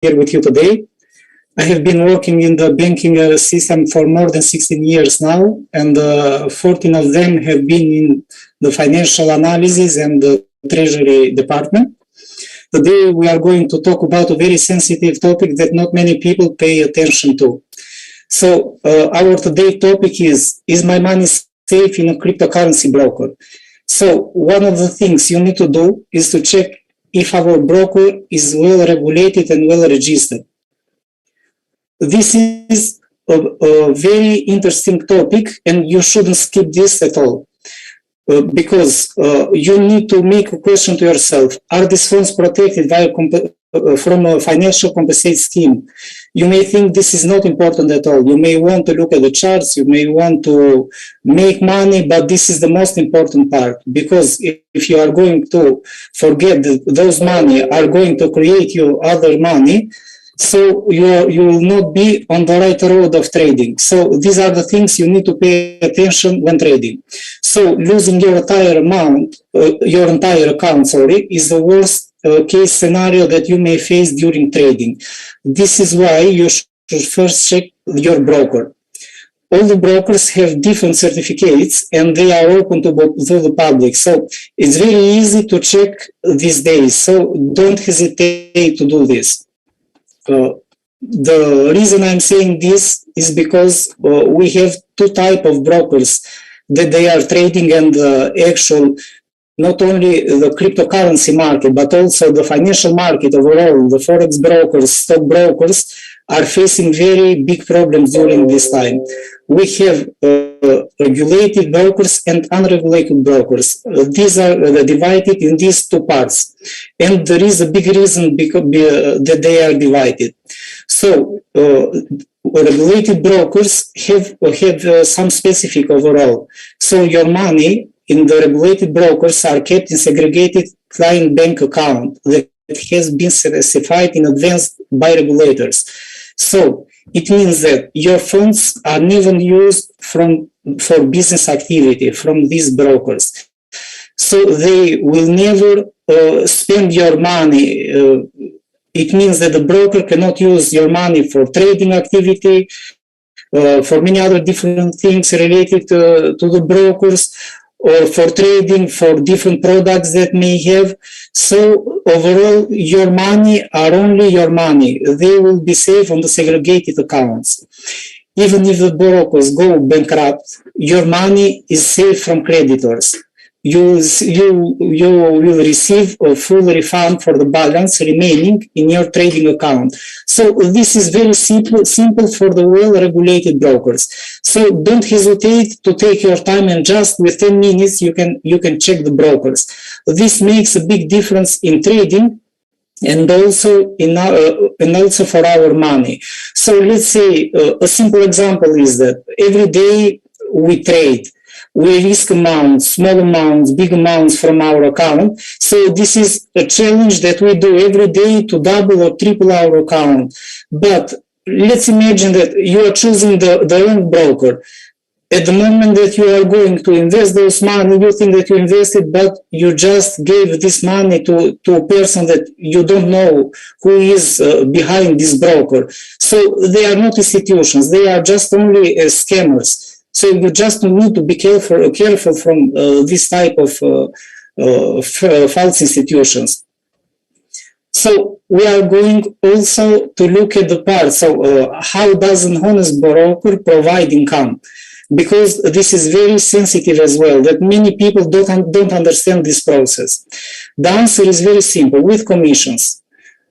here with you today. I have been working in the banking system for more than 16 years now, and 14 of them have been in the financial analysis and the treasury department. Today we are going to talk about a very sensitive topic that not many people pay attention to. So our today's topic is my money safe in a cryptocurrency broker? So one of the things you need to do is to check if our broker is well regulated and well registered. This is a very interesting topic, and you shouldn't skip this at all. Because you need to make a question to yourself: are these funds protected from a financial compensation scheme? You may think this is not important at all. You may want to look at the charts, you may want to make money, but this is the most important part, because if you are going to forget that those money are going to create you other money, so you will not be on the right road of trading. So these are the things you need to pay attention when trading. So losing your entire account, is the worst case scenario that you may face during trading. This is why you should first check your broker. All the brokers have different certificates and they are open to the public. So it's very easy to check these days. So don't hesitate to do this. The reason I'm saying this is because we have two types of brokers that they are trading, and the actual, not only the cryptocurrency market, but also the financial market overall, the forex brokers, stock brokers are facing very big problems during this time. We have regulated brokers and unregulated brokers. These are divided in these two parts. And there is a big reason that they are divided. So regulated brokers have some specific overall. So your money in the regulated brokers are kept in segregated client bank account that has been specified in advance by regulators. So it means that your funds are never used for business activity from these brokers. So they will never spend your money. It means that the broker cannot use your money for trading activity, for many other different things related to the brokers, or for trading for different products that may have. So overall, your money are only your money. They will be safe on the segregated accounts. Even if the brokers go bankrupt, your money is safe from creditors. You will receive a full refund for the balance remaining in your trading account. So this is very simple for the well-regulated brokers. So don't hesitate to take your time, and just with 10 minutes you can check the brokers. This makes a big difference in trading, and also also for our money. So let's say a simple example is that every day we trade. We risk amounts, small amounts, big amounts from our account. So this is a challenge that we do every day to double or triple our account. But let's imagine that you are choosing the wrong broker. At the moment that you are going to invest those money, you think that you invested, but you just gave this money to a person that you don't know who is behind this broker. So they are not institutions. They are just only scammers. So you just need to be careful from this type of false institutions. So we are going also to look at the part. So how does an honest broker provide income? Because this is very sensitive as well, that many people don't understand this process. The answer is very simple: with commissions.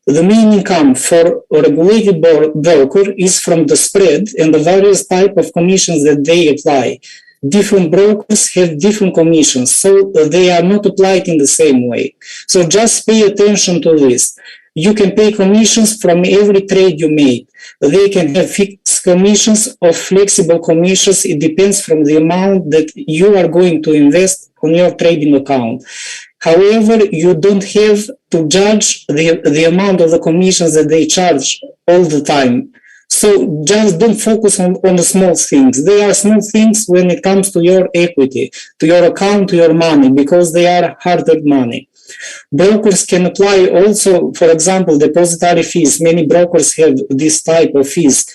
The main income for a regulated broker is from the spread and the various type of commissions that they apply. Different brokers have different commissions, so they are not applied in the same way. So just pay attention to this. You can pay commissions from every trade you make. They can have fixed commissions or flexible commissions. It depends from the amount that you are going to invest on your trading account. However, you don't have to judge the amount of the commissions that they charge all the time. So just don't focus on the small things. They are small things when it comes to your equity, to your account, to your money, because they are hard-earned money. Brokers can apply also, for example, depository fees. Many brokers have this type of fees.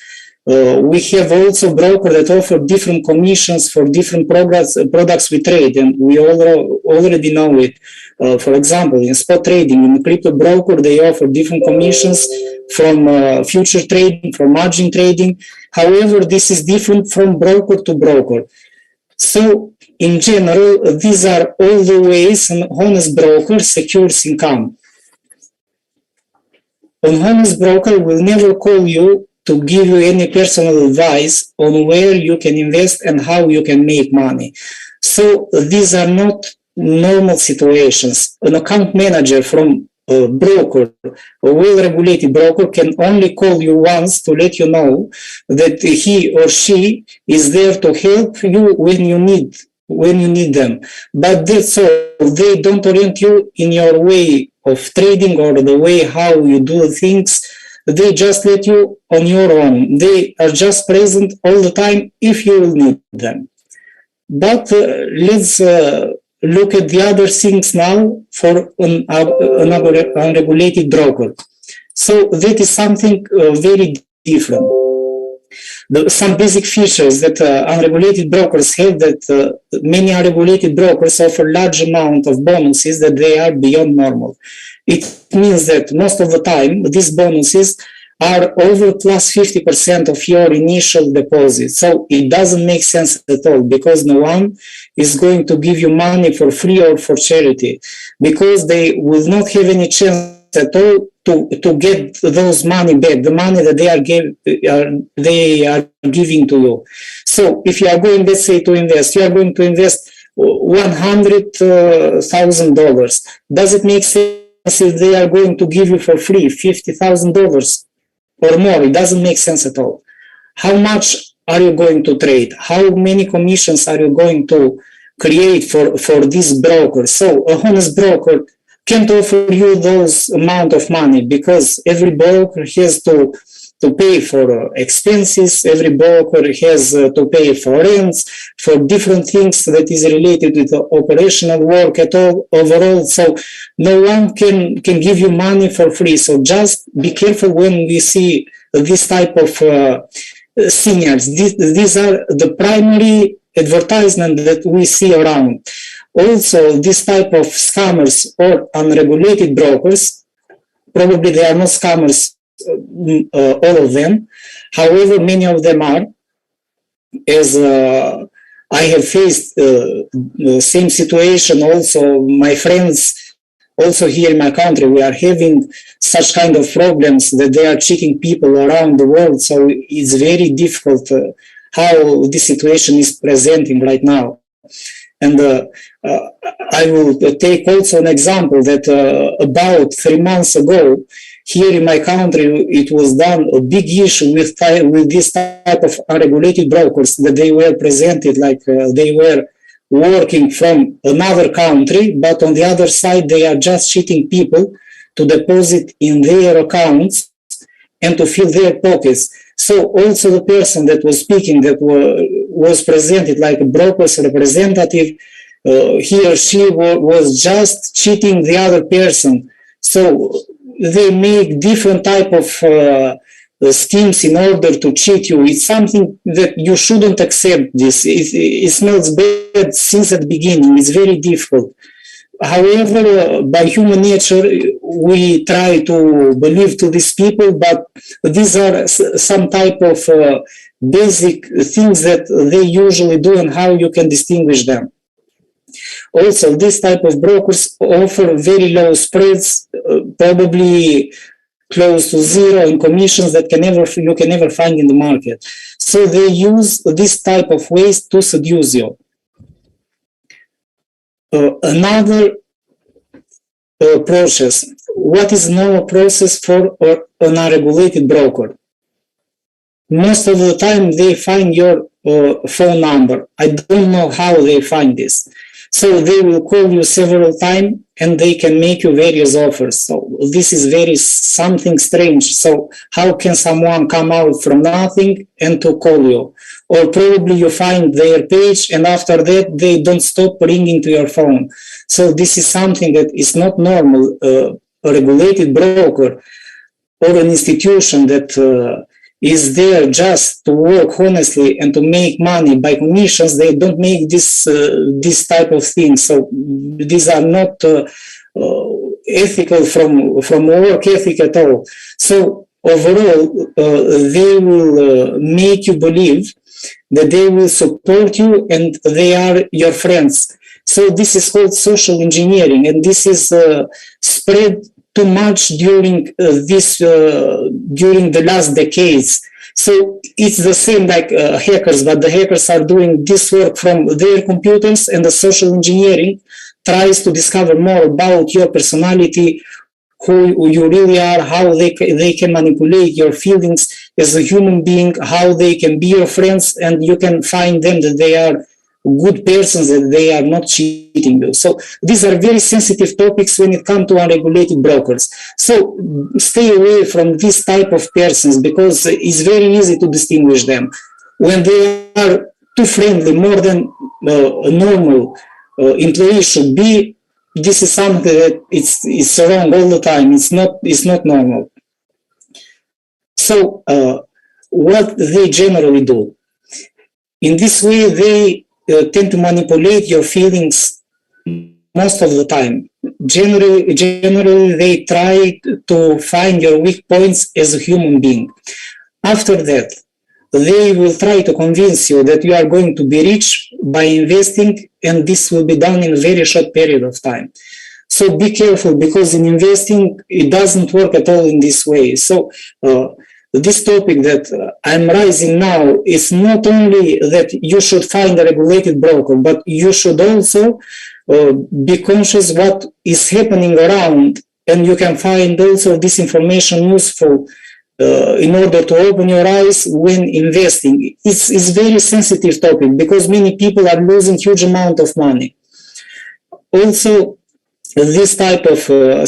We have also brokers that offer different commissions for different products we trade, and we already know it. For example, in spot trading, in crypto broker, they offer different commissions from future trading, from margin trading. However, this is different from broker to broker. So, in general, these are all the ways an honest broker secures income. An honest broker will never call you to give you any personal advice on where you can invest and how you can make money. So these are not normal situations. An account manager from a broker, a well-regulated broker, can only call you once to let you know that he or she is there to help you when you need them. But that's all. They don't orient you in your way of trading or the way how you do things. They just let you on your own. They are just present all the time if you will need them. But let's look at the other things now for an unregulated broker. So that is something very different. Some basic features that unregulated brokers have, that many unregulated brokers offer large amount of bonuses that they are beyond normal. It means that most of the time these bonuses are over plus 50% of your initial deposit. So it doesn't make sense at all, because no one is going to give you money for free or for charity, because they will not have any chance at all to get those money back, the money that they are giving to you. So if you are going, let's say, to invest, you are going to invest $100,000. Does it make sense if they are going to give you for free $50,000 or more? It doesn't make sense at all. How much are you going to trade? How many commissions are you going to create for this broker? So a honest broker can't offer you those amount of money, because every broker has to pay for expenses, every broker has to pay for rents, for different things that is related with the operational work at all overall. So no one can give you money for free. So just be careful when we see this type of signals. These are the primary advertisement that we see around. Also, this type of scammers or unregulated brokers, probably they are not scammers, all of them. However, many of them are, as I have faced the same situation also. My friends also here in my country, we are having such kind of problems that they are cheating people around the world. So it's very difficult how this situation is presenting right now. And I will take also an example that about 3 months ago, here in my country, it was done a big issue with this type of unregulated brokers, that they were presented like they were working from another country, but on the other side, they are just cheating people to deposit in their accounts and to fill their pockets. So also the person that was speaking, that was presented like a broker's representative, he or she was just cheating the other person. So they make different type of schemes in order to cheat you. It's something that you shouldn't accept this. It smells bad since the beginning. It's very difficult. However, by human nature, we try to believe to these people, but these are some type of basic things that they usually do, and how you can distinguish them. Also, this type of brokers offer very low spreads, probably close to zero in commissions that you can never find in the market. So they use this type of ways to seduce you. Another process. What is normal process for an unregulated broker? Most of the time they find your phone number. I don't know how they find this. So they will call you several times and they can make you various offers. So this is very something strange. So how can someone come out from nothing and to call you? Or probably you find their page and after that they don't stop ringing to your phone. So this is something that is not normal. A regulated broker or an institution that is there just to work honestly and to make money by commissions, they don't make this type of things. So these are not ethical from work ethic at all. So overall, they will make you believe that they will support you and they are your friends. So this is called social engineering, and this is spread too much during during the last decades. So it's the same like hackers, but the hackers are doing this work from their computers, and the social engineering tries to discover more about your personality, who you really are, how they can manipulate your feelings as a human being, how they can be your friends, and you can find them that they are good persons, that they are not cheating you. So these are very sensitive topics when it comes to unregulated brokers. So stay away from this type of persons because it's very easy to distinguish them. When they are too friendly, more than a normal employee should be, this is something that it's wrong all the time. It's not normal. So what they generally do? In this way, they tend to manipulate your feelings most of the time. Generally, they try to find your weak points as a human being. After that, they will try to convince you that you are going to be rich by investing, and this will be done in a very short period of time. So be careful, because in investing, it doesn't work at all in this way. So this topic that I'm raising now is not only that you should find a regulated broker, but you should also be conscious what is happening around, and you can find also this information useful in order to open your eyes when investing. It's very sensitive topic because many people are losing huge amount of money. Also, this type of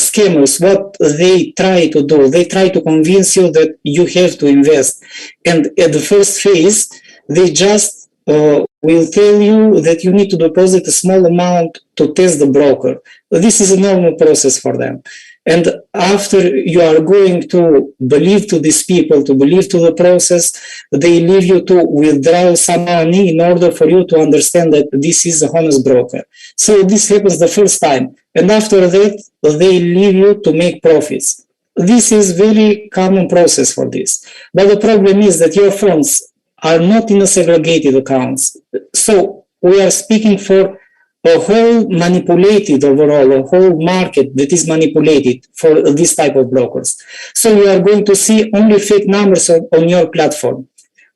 scammers, what they try to do, they try to convince you that you have to invest. And at the first phase, they just will tell you that you need to deposit a small amount to test the broker. This is a normal process for them. And after you are going to believe to these people, to believe to the process, they leave you to withdraw some money in order for you to understand that this is a honest broker. So this happens the first time. And after that, they leave you to make profits. This is very common process for this. But the problem is that your funds are not in a segregated accounts. So we are speaking for a whole manipulated overall, a whole market that is manipulated for this type of brokers. So you are going to see only fake numbers on your platform.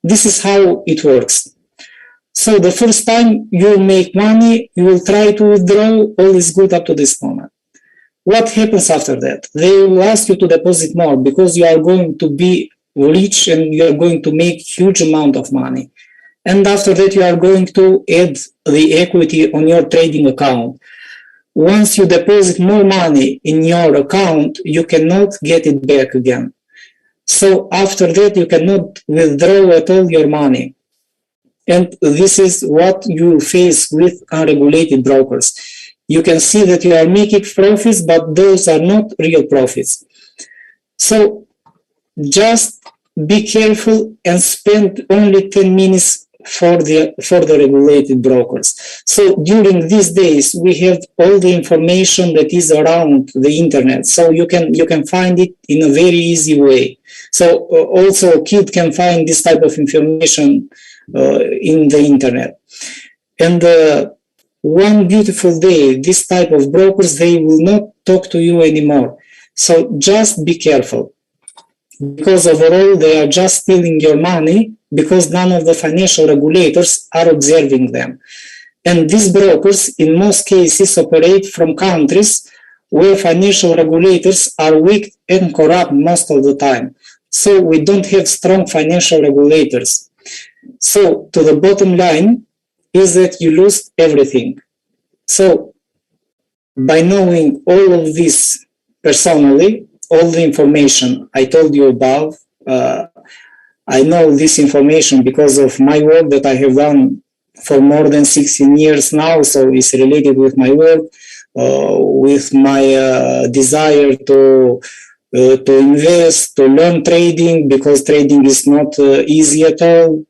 This is how it works. So the first time you make money, you will try to withdraw, all is good up to this moment. What happens after that? They will ask you to deposit more because you are going to be rich and you are going to make huge amount of money. And after that, you are going to add the equity on your trading account. Once you deposit more money in your account, you cannot get it back again. So after that, you cannot withdraw at all your money. And this is what you face with unregulated brokers. You can see that you are making profits, but those are not real profits. So just be careful and spend only 10 minutes for the regulated brokers. So during these days, we have all the information that is around the internet. So you can find it in a very easy way. So also a kid can find this type of information in the internet. And one beautiful day, this type of brokers, they will not talk to you anymore. So just be careful, because overall they are just stealing your money because none of the financial regulators are observing them. And these brokers in most cases operate from countries where financial regulators are weak and corrupt most of the time. So we don't have strong financial regulators. So to the bottom line is that you lose everything. So by knowing all of this personally, all the information I told you about, I know this information because of my work that I have done for more than 16 years now. So it's related with my work, with my desire to invest, to learn trading, because trading is not easy at all.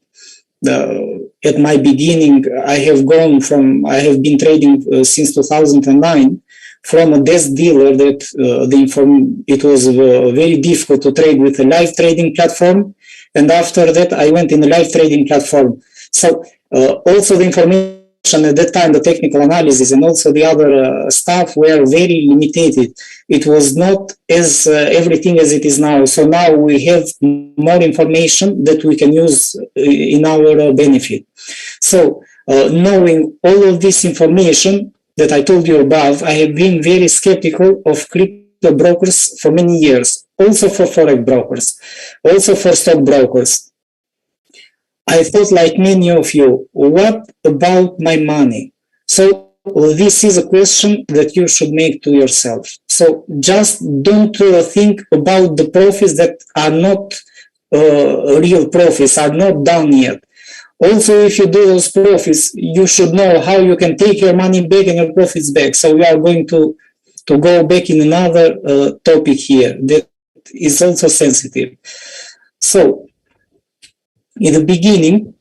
At my beginning, I have been trading since 2009 from a desk dealer that it was very difficult to trade with a live trading platform. And after that, I went in a live trading platform. So also the information at that time, the technical analysis and also the other stuff were very limited. It was not as everything as it is now. So now we have more information that we can use in our benefit. So knowing all of this information that I told you above, I have been very skeptical of crypto brokers for many years, also for forex brokers, also for stock brokers. I thought, like many of you, what about my money? So this is a question that you should make to yourself. So just don't think about the profits that are not real profits, are not done yet. Also, if you do those profits, you should know how you can take your money back and your profits back. So we are going to go back in another topic here that is also sensitive. So in the beginning,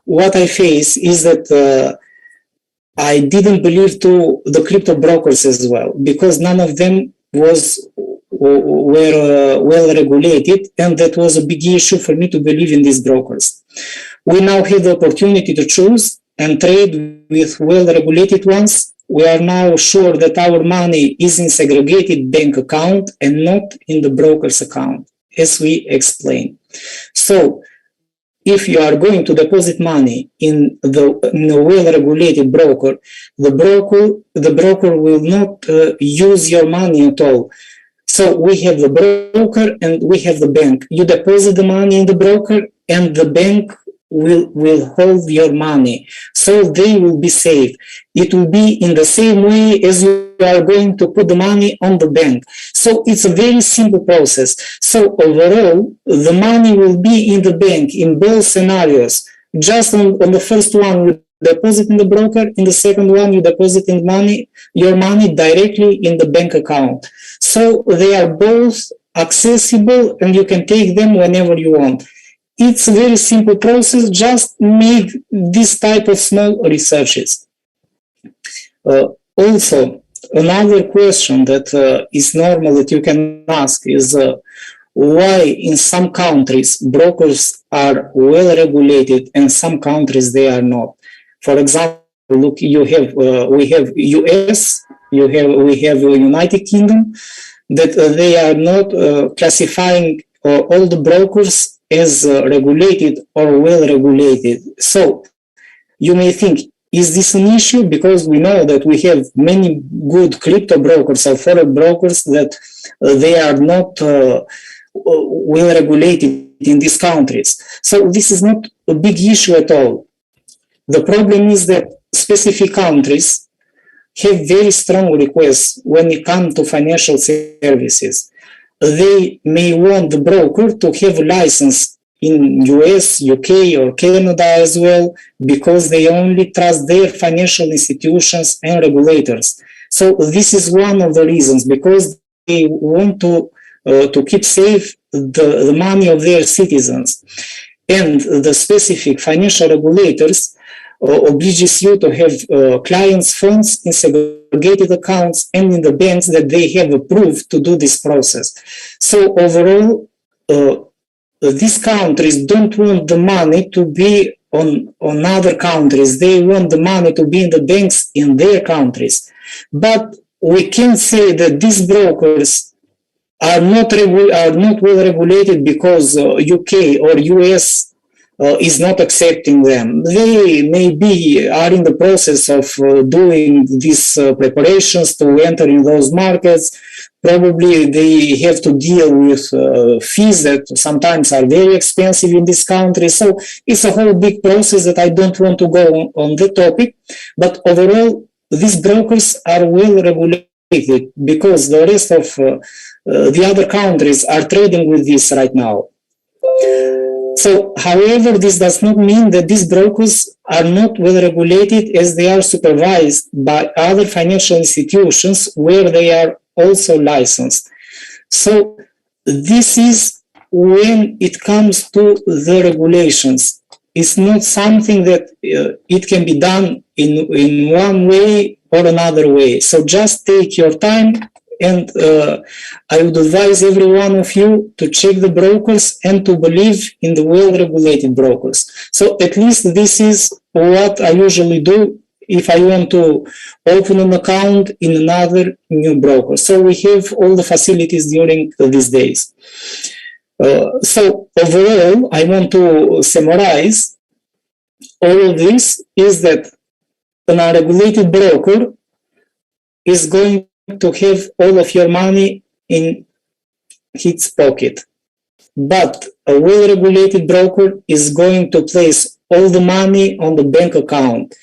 what I face is that I didn't believe to the crypto brokers as well, because none of them were well regulated, and that was a big issue for me to believe in these brokers. We now have the opportunity to choose and trade with well-regulated ones. We are now sure that our money is in segregated bank account and not in the broker's account, as we explained. So if you are going to deposit money in a well-regulated broker, the broker will not use your money at all. So we have the broker and we have the bank. You deposit the money in the broker and the bank will hold your money. So they will be safe. It will be in the same way as you are going to put the money on the bank. So it's a very simple process. So overall, the money will be in the bank in both scenarios. Just on the first one, you deposit in the broker. In the second one, you deposit your money directly in the bank account. So they are both accessible and you can take them whenever you want. It's a very simple process. Just make this type of small researches. Also, another question that is normal that you can ask is why in some countries brokers are well regulated and some countries they are not. For example, look, we have US, we have United Kingdom, that they are not classifying all the brokers as regulated or well regulated. So you may think, is this an issue? Because we know that we have many good crypto brokers or forex brokers that they are not well regulated in these countries. So this is not a big issue at all. The problem is that specific countries have very strong requests when it comes to financial services. They may want the broker to have a license in US, UK, or Canada as well, because they only trust their financial institutions and regulators. So this is one of the reasons, because they want to keep safe the money of their citizens. And the specific financial regulators obliges you to have clients' funds in segregated accounts and in the banks that they have approved to do this process. So overall, these countries don't want the money to be on other countries. They want the money to be in the banks in their countries. But we can say that these brokers are not well regulated because UK or US is not accepting them. They maybe are in the process of doing these preparations to enter in those markets. Probably they have to deal with fees that sometimes are very expensive in this country. So it's a whole big process that I don't want to go on the topic. But overall, these brokers are well regulated because the rest of the other countries are trading with this right now. So, however, this does not mean that these brokers are not well regulated, as they are supervised by other financial institutions where they are also licensed. So, this is when it comes to the regulations. It's not something that it can be done in one way or another way. So just take your time, and I would advise every one of you to check the brokers and to believe in the well-regulated brokers. So at least this is what I usually do if I want to open an account in another new broker. So we have all the facilities during these days. So overall, I want to summarize all of this is that an unregulated broker is going to have all of your money in its pocket. But a well-regulated broker is going to place all the money on the bank account.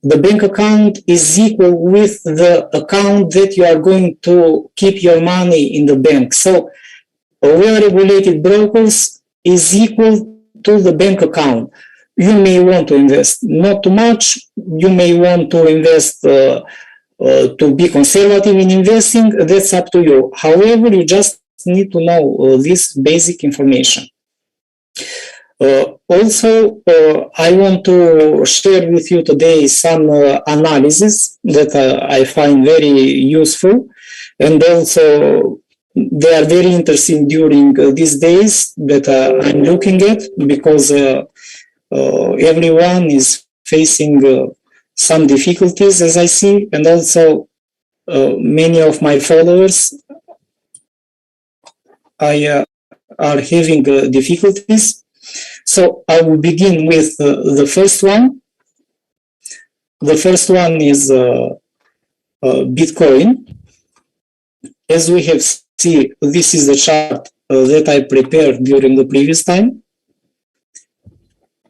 The bank account is equal with the account that you are going to keep your money in the bank. So a well-regulated brokers is equal to the bank account. You may want to invest not too much. You may want to invest to be conservative in investing. That's up to you. However, you just need to know this basic information. Also, I want to share with you today some analysis that I find very useful, and also they are very interesting during these days that I'm looking at, because everyone is facing some difficulties, as I see, and also many of my followers are having difficulties. So I will begin with the first one. The first one is Bitcoin. As we have seen, this is the chart that I prepared during the previous time.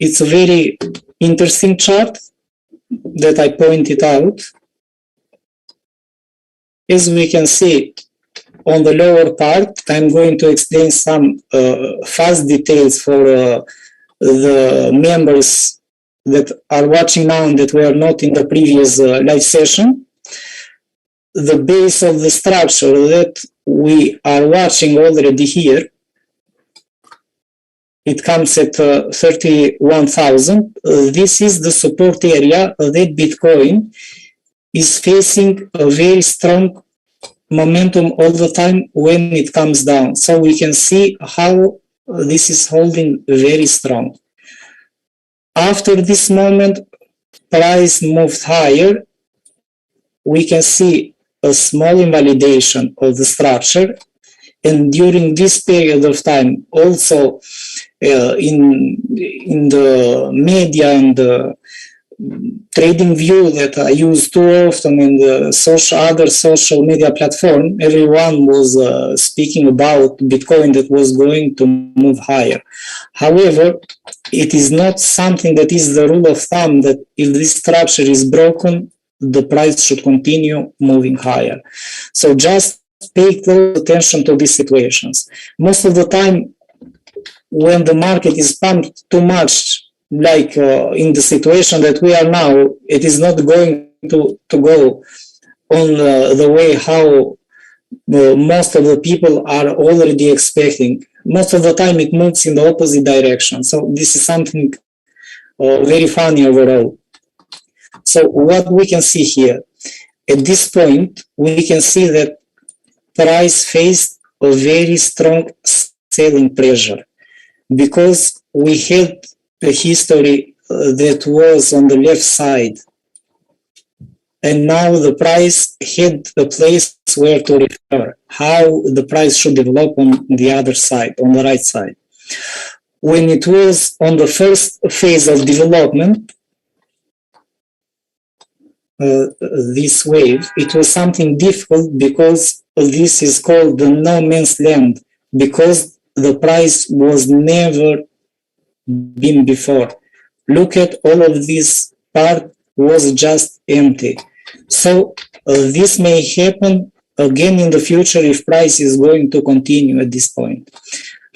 It's a very interesting chart that I pointed out. As we can see on the lower part, I'm going to explain some fast details for the members that are watching now and that were not in the previous live session. The base of the structure that we are watching already here, it comes at 31,000. This is the support area that Bitcoin is facing a very strong momentum all the time when it comes down. So we can see how this is holding very strong. After this moment, price moved higher. We can see a small invalidation of the structure. And during this period of time, also in the media and the trading view that I use too often in the other social media platform, everyone was speaking about Bitcoin that was going to move higher. However, it is not something that is the rule of thumb that if this structure is broken, the price should continue moving higher. So just pay close attention to these situations. Most of the time, when the market is pumped too much, like in the situation that we are now, it is not going to go on the way how most of the people are already expecting. Most of the time it moves in the opposite direction. So this is something very funny overall. So what we can see here, at this point, we can see that price faced a very strong selling pressure, because we had a history that was on the left side, and now the price had a place where to refer, how the price should develop on the other side, on the right side. When it was on the first phase of development, this wave, it was something difficult, because this is called the no man's land, because the price was never been before. Look at all of this part was just empty. So this may happen again in the future if price is going to continue at this point.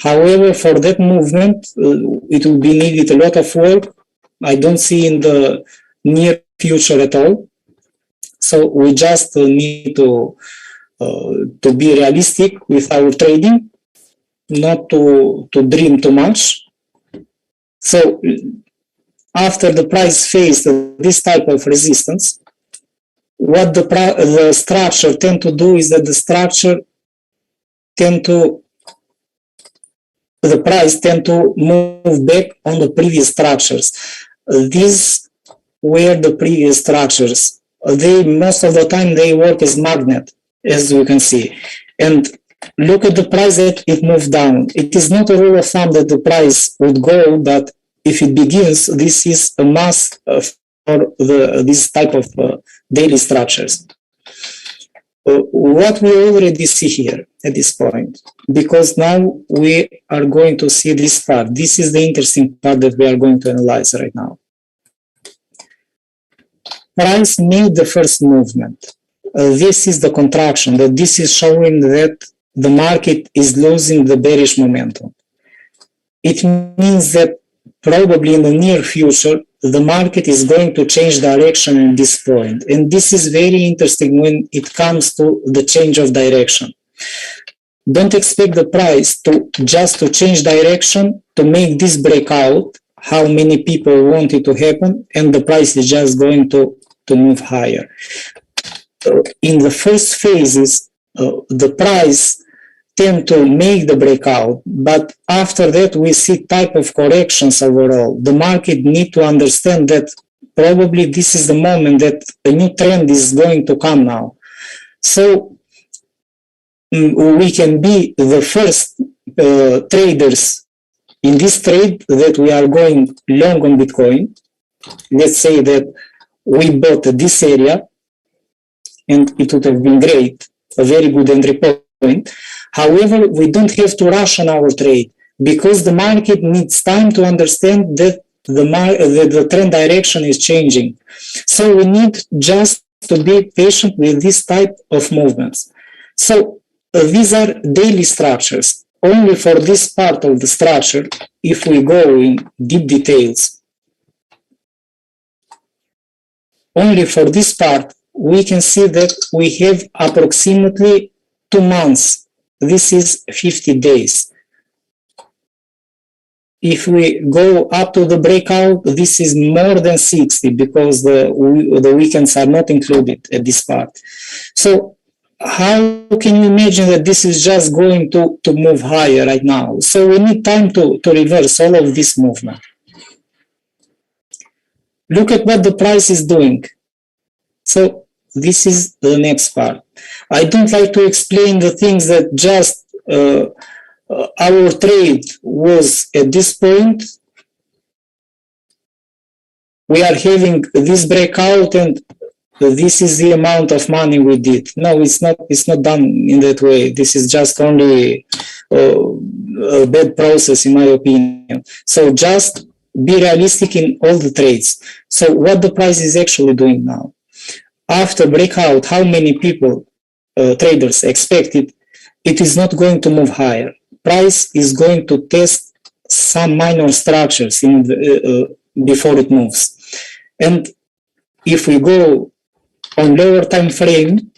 However, for that movement, it will be needed a lot of work. I don't see in the near future at all. So we just need to be realistic with our trading, not to dream too much. So after the price faced this type of resistance, what the structure tend to do is that the price tend to move back on the previous structures. These were the previous structures. Most of the time they work as magnet, as you can see. And look at the price that it moved down. It is not a rule of thumb that the price would go, but if it begins, this is a must for this type of daily structures. What we already see here at this point, because now we are going to see this part. This is the interesting part that we are going to analyze right now. Price made the first movement. This is the contraction, that this is showing that the market is losing the bearish momentum. It means that probably in the near future, the market is going to change direction at this point. And this is very interesting when it comes to the change of direction. Don't expect the price to just to change direction to make this breakout, how many people want it to happen, and the price is just going to move higher. In the first phases, the price tend to make the breakout, but after that we see type of corrections overall. The market need to understand that probably this is the moment that a new trend is going to come now. So we can be the first traders in this trade that we are going long on Bitcoin. Let's say that we bought this area, and it would have been great, a very good entry point. However, we don't have to rush on our trade because the market needs time to understand that the trend direction is changing. So we need just to be patient with this type of movements. So these are daily structures. Only for this part of the structure, if we go in deep details, only for this part, we can see that we have approximately 2 months. This is 50 days. If we go up to the breakout, this is more than 60 because the weekends are not included at this part. So how can you imagine that this is just going to move higher right now? So we need time to reverse all of this movement. Look at what the price is doing. So this is the next part. I don't like to explain the things that just our trade was at this point. We are having this breakout and this is the amount of money we did. No, it's not done in that way. This is just only a bad process in my opinion. So just be realistic in all the trades. So what the price is actually doing now. After breakout, how many people, traders expected, it is not going to move higher. Price is going to test some minor structures before it moves. And if we go on lower time frame,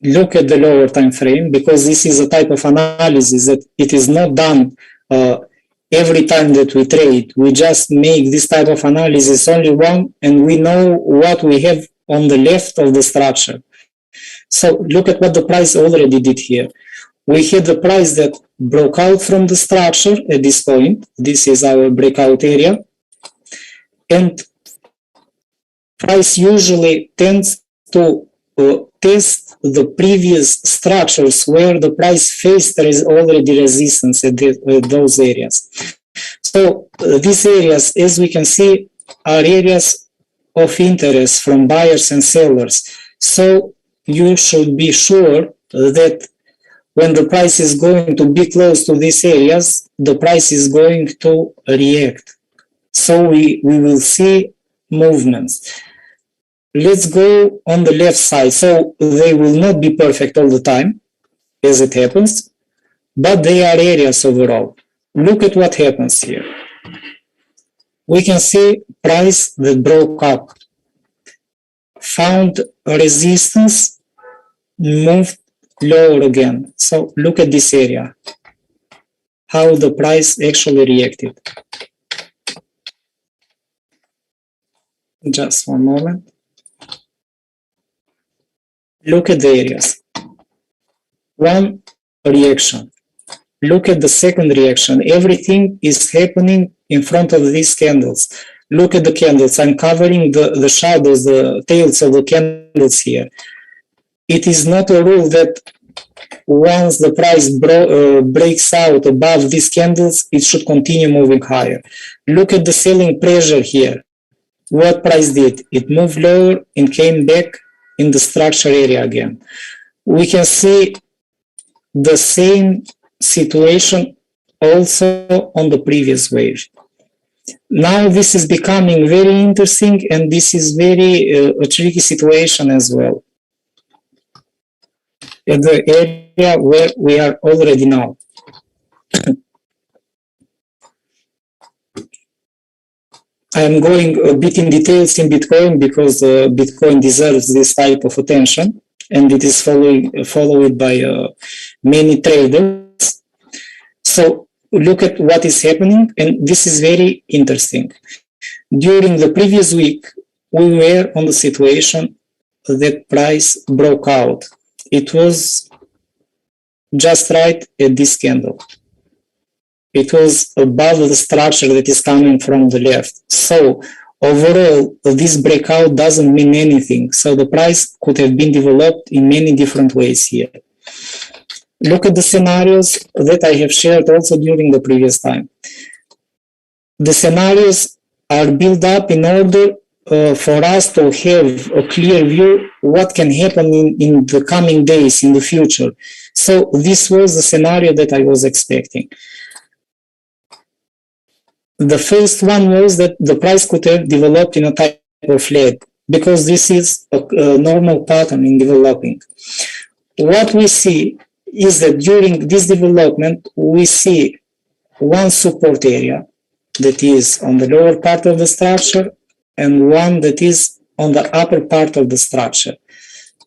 look at the lower time frame, because this is a type of analysis that it is not done every time that we trade. We just make this type of analysis only one, and we know what we have on the left of the structure. So look at what the price already did here. We had the price that broke out from the structure at this point. This is our breakout area. And price usually tends to test the previous structures where the price faced already resistance at those areas. So these areas, as we can see, are areas of interest from buyers and sellers. So you should be sure that when the price is going to be close to these areas, the price is going to react. So we will see movements. Let's go on the left side. So they will not be perfect all the time, as it happens, but they are areas overall. Look at what happens here. We can see price that broke up, found a resistance, moved lower again. So look at this area, how the price actually reacted. Just one moment. Look at the areas. One reaction. Look at the second reaction. Everything is happening in front of these candles. Look at the candles. I'm covering the shadows, the tails of the candles here. It is not a rule that once the price breaks out above these candles, it should continue moving higher. Look at the selling pressure here. What price did? It moved lower and came back in the structure area again. We can see the same situation also on the previous wave. Now this is becoming very interesting, and this is very a tricky situation as well. At the area where we are already now. I am going a bit in details in Bitcoin because Bitcoin deserves this type of attention, and it is followed by many traders. So look at what is happening, and this is very interesting. During the previous week, we were on the situation that price broke out. It was just right at this candle. It was above the structure that is coming from the left. So overall, this breakout doesn't mean anything. So the price could have been developed in many different ways here. Look at the scenarios that I have shared also during the previous time. The scenarios are built up in order for us to have a clear view what can happen in the coming days, in the future. So this was the scenario that I was expecting. The first one was that the price could have developed in a type of leg, because this is a normal pattern in developing. What we see is that during this development, we see one support area that is on the lower part of the structure and one that is on the upper part of the structure.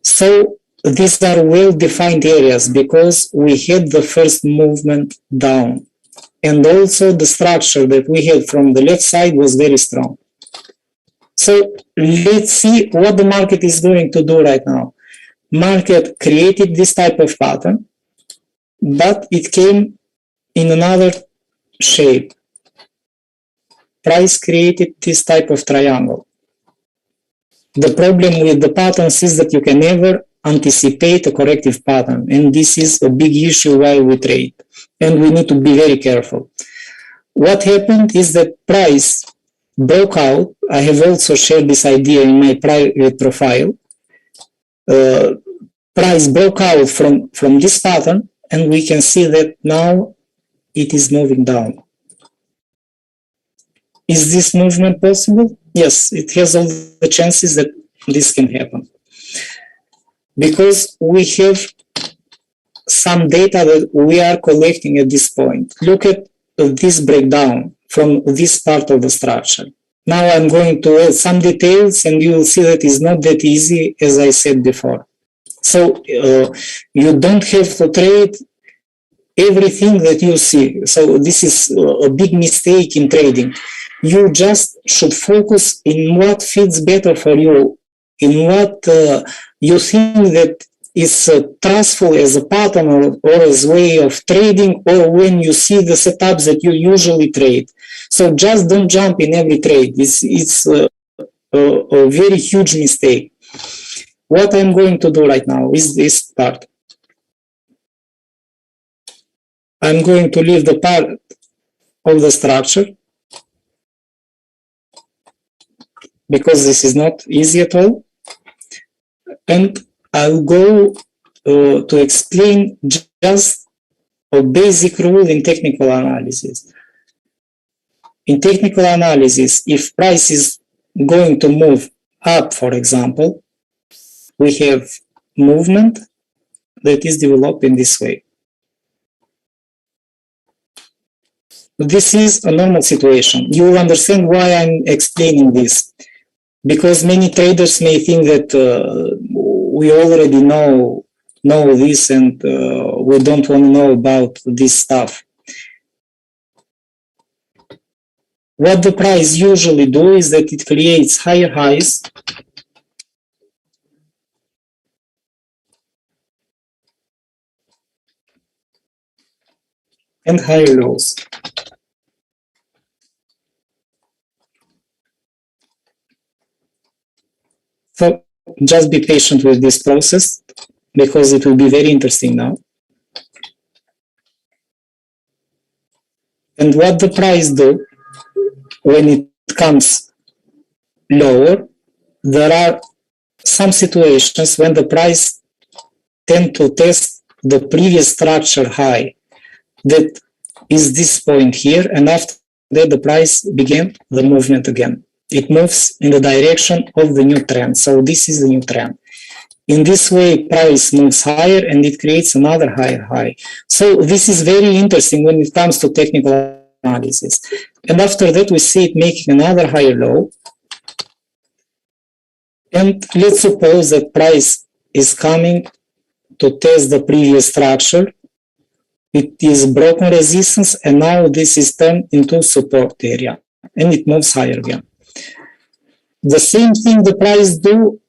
So these are well-defined areas because we had the first movement down. And also the structure that we had from the left side was very strong. So let's see what the market is going to do right now. Market created this type of pattern, but it came in another shape. Price created this type of triangle. The problem with the patterns is that you can never anticipate a corrective pattern, and this is a big issue while we trade, and we need to be very careful. What happened is that price broke out. I have also shared this idea in my private profile. Price broke out from this pattern, and we can see that now it is moving down. Is this movement possible? Yes, it has all the chances that this can happen. Because we have some data that we are collecting at this point. Look at this breakdown from this part of the structure. Now I'm going to add some details, and you will see that it's not that easy as I said before. So you don't have to trade everything that you see. So this is a big mistake in trading. You just should focus in what fits better for you, in what you think that is trustful as a pattern or as a way of trading, or when you see the setups that you usually trade. So just don't jump in every trade. It's a very huge mistake. What I'm going to do right now is this part. I'm going to leave the part of the structure because this is not easy at all. And I'll go to explain just a basic rule in technical analysis. in technical analysis, if price is going to move up, for example, we have movement that is developed in this way. This is a normal situation. You will understand why I'm explaining this. Because many traders may think that we already know this and we don't want to know about this stuff. What the price usually do is that it creates higher highs and higher lows. So just be patient with this process because it will be very interesting now. And what the price do when it comes lower, there are some situations when the price tend to test the previous structure high, that is this point here, and after that the price began the movement again. It moves in the direction of the new trend. So this is the new trend. In this way, price moves higher and it creates another higher high. So this is very interesting when it comes to technical analysis. And after that, we see it making another higher low. And let's suppose that price is coming to test the previous structure. It is broken resistance, and now this is turned into support area, and it moves higher again. The same thing the price do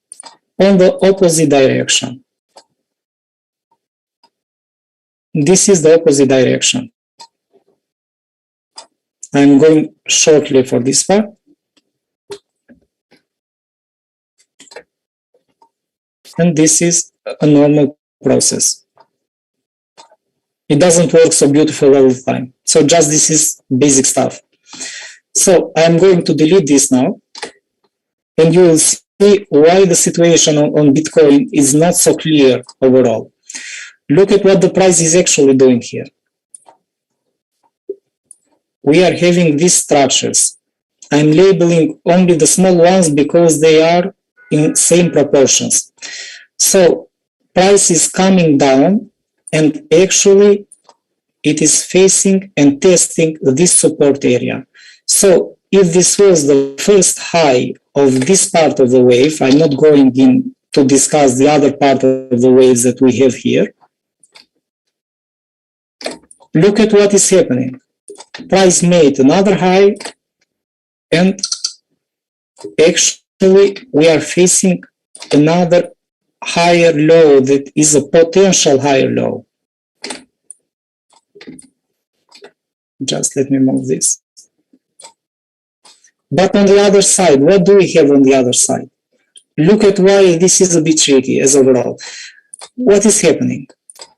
on the opposite direction. This is the opposite direction. I'm going shortly for this part. And this is a normal process. It doesn't work so beautiful all the time. So just this is basic stuff. So I'm going to delete this now. And you will see why the situation on Bitcoin is not so clear overall. Look at what the price is actually doing here. We are having these structures. I'm labeling only the small ones because they are in same proportions. So price is coming down, and actually it is facing and testing this support area. So if this was the first high of this part of the wave, I'm not going in to discuss the other part of the waves that we have here. Look at what is happening. Price made another high, and actually we are facing another higher low that is a potential higher low. Just let me move this. But on the other side, what do we have on the other side? Look at why this is a bit tricky as overall. What is happening?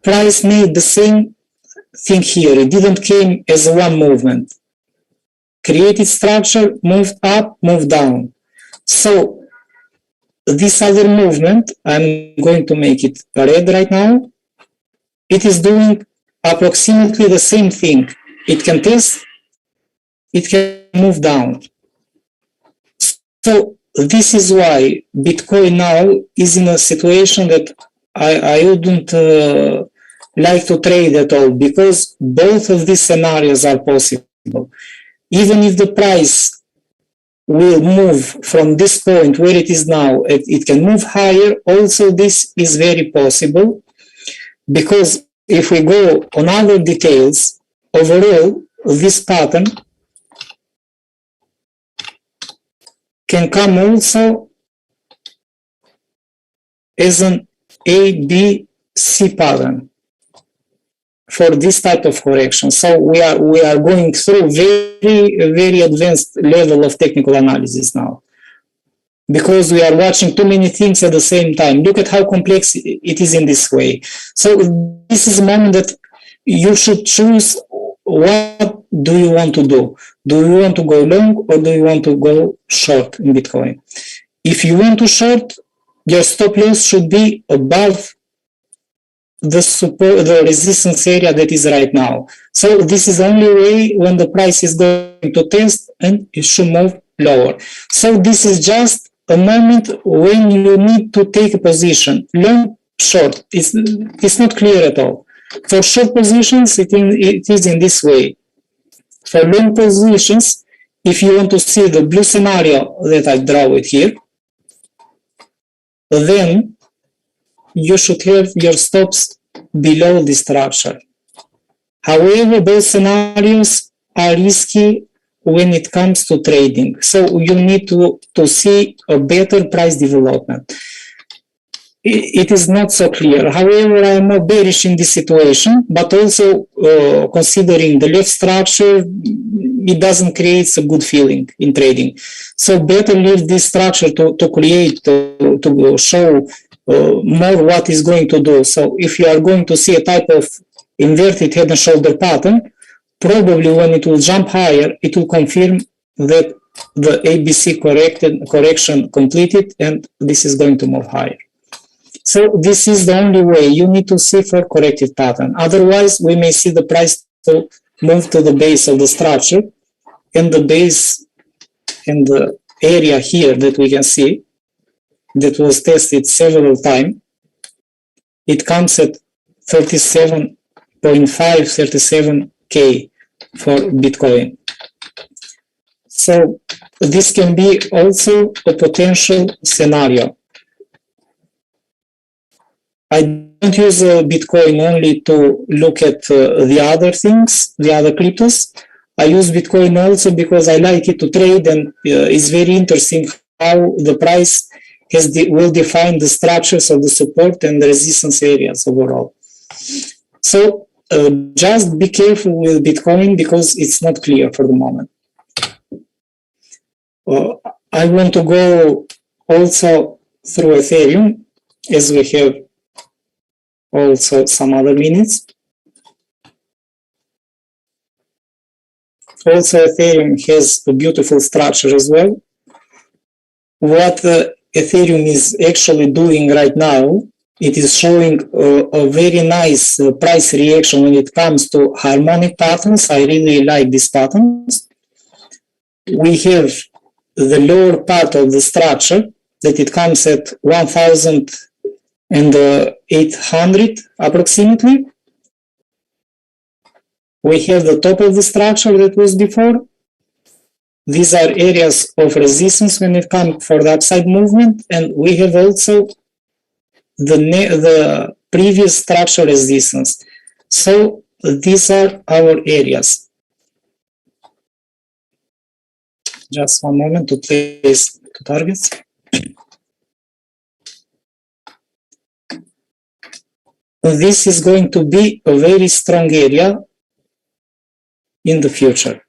Price made the same thing here. It didn't came as one movement. Created structure, moved up, moved down. So this other movement, I'm going to make it red right now. It is doing approximately the same thing. It can test, it can move down. So this is why Bitcoin now is in a situation that I wouldn't like to trade at all, because both of these scenarios are possible. Even if the price will move from this point where it is now, it can move higher. Also, this is very possible, because if we go on other details, overall, this pattern can come also as an A-B-C pattern for this type of correction. So we are going through very advanced level of technical analysis now, because we are watching too many things at the same time. Look at how complex it is in this way. So this is a moment that you should choose what do you want to do. Do you want to go long or do you want to go short in Bitcoin? If you want to short, your stop loss should be above the support, the resistance area that is right now. So this is the only way when the price is going to test and it should move lower. So this is just a moment when you need to take a position, long, short. It's not clear at all. For short positions, it is in this way. For long positions, if you want to see the blue scenario that I draw it here, then you should have your stops below the structure. However, those scenarios are risky when it comes to trading. So you need to see a better price development. It is not so clear. However, I am not bearish in this situation, but also considering the left structure, it doesn't create a good feeling in trading. So better leave this structure to create, to show more what is going to do. So if you are going to see a type of inverted head and shoulder pattern, probably when it will jump higher, it will confirm that the ABC correction completed and this is going to move higher. So this is the only way you need to see for corrective pattern. Otherwise, we may see the price to move to the base of the structure, and the base and the area here that we can see that was tested several times. It comes at 37.5, 37K for Bitcoin. So this can be also a potential scenario. I don't use Bitcoin only to look at the other things, the other cryptos. I use Bitcoin also because I like it to trade, and it's very interesting how the price will define the structures of the support and the resistance areas overall. So just be careful with Bitcoin because it's not clear for the moment. I want to go also through Ethereum as we have also some other minutes. Also, Ethereum has a beautiful structure as well. What Ethereum is actually doing right now, it is showing a very nice price reaction when it comes to harmonic patterns. I really like these patterns. We have the lower part of the structure that it comes at 1,800 approximately. We have the top of the structure that was before. These are areas of resistance when it comes for the upside movement, and we have also the previous structure resistance. So these are our areas. Just one moment to place the targets. This is going to be a very strong area in the future.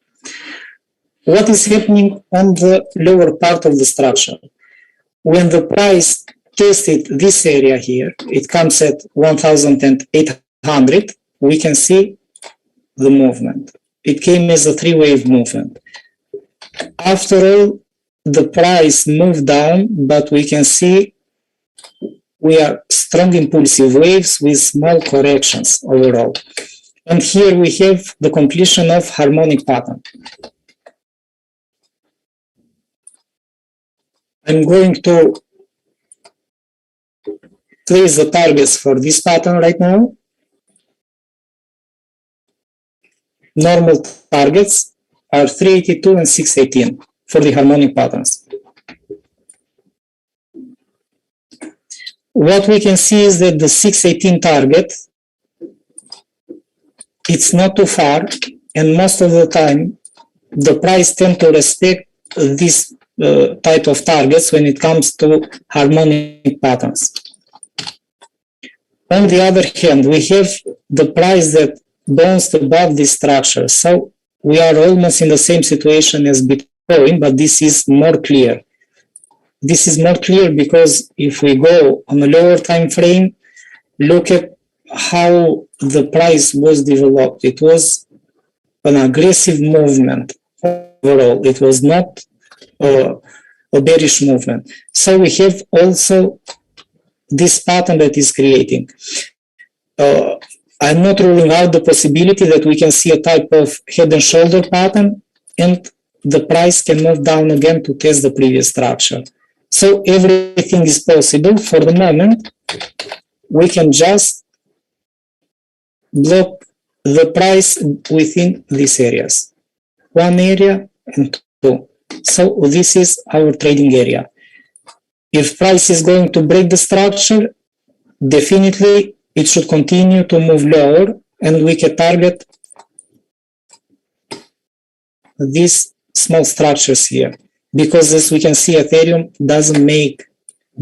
What is happening on the lower part of the structure? When the price tested this area here, it comes at 1,800, we can see the movement. It came as a three-wave movement. After all, the price moved down, but we can see we are strong impulsive waves with small corrections overall. And here we have the completion of harmonic pattern. I'm going to place the targets for this pattern right now. Normal targets are 382 and 618 for the harmonic patterns. What we can see is that the 618 target, it's not too far, and most of the time the price tends to respect this type of targets when it comes to harmonic patterns. On the other hand, we have the price that bounced above this structure. So we are almost in the same situation as Bitcoin, but this is more clear. This is more clear because if we go on a lower time frame, look at how the price was developed. It was an aggressive movement overall. It was not a bearish movement. So we have also this pattern that is creating. I'm not ruling out the possibility that we can see a type of head and shoulder pattern and the price can move down again to test the previous structure. So everything is possible. For the moment, we can just block the price within these areas. One area and two. So this is our trading area. If price is going to break the structure, definitely it should continue to move lower and we can target these small structures here. Because as we can see, Ethereum doesn't make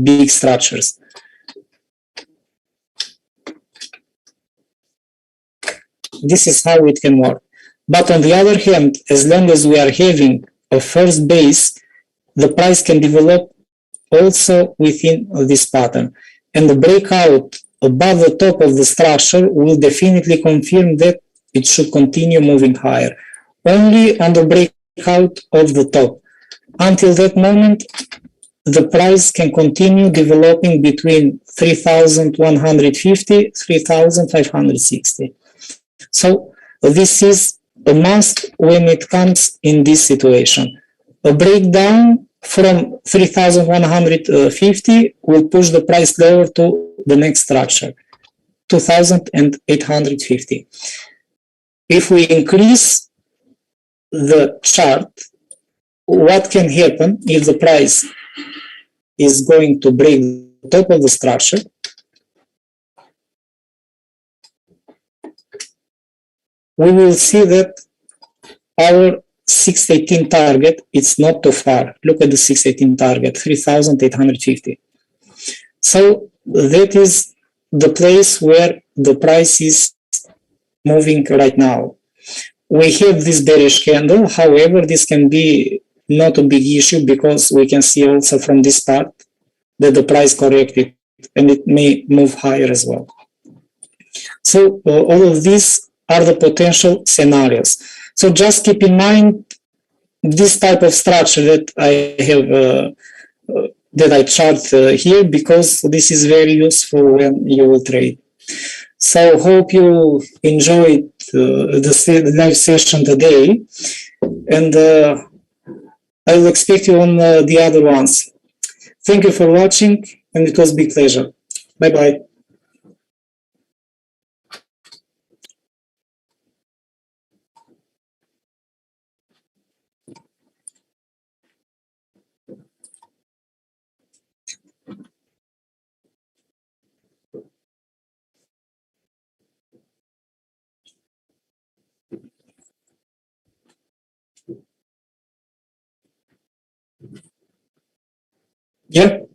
big structures. This is how it can work. But on the other hand, as long as we are having a first base, the price can develop also within this pattern. And the breakout above the top of the structure will definitely confirm that it should continue moving higher. Only on the breakout of the top. Until that moment, the price can continue developing between 3,150, 3,560. So this is a must when it comes in this situation. A breakdown from 3,150 will push the price lower to the next structure, 2,850. If we increase the chart, what can happen if the price is going to break the top of the structure? We will see that our 618 target, it's not too far. Look at the 618 target, 3,850. So that is the place where the price is moving right now. We have this bearish candle. However, this can be not a big issue because we can see also from this part that the price corrected and it may move higher as well. So all of these are the potential scenarios. So just keep in mind this type of structure that I have that I chart here because this is very useful when you will trade. So hope you enjoyed the live session today, and I will expect you on the other ones. Thank you for watching, and it was a big pleasure. Bye bye. Yeah.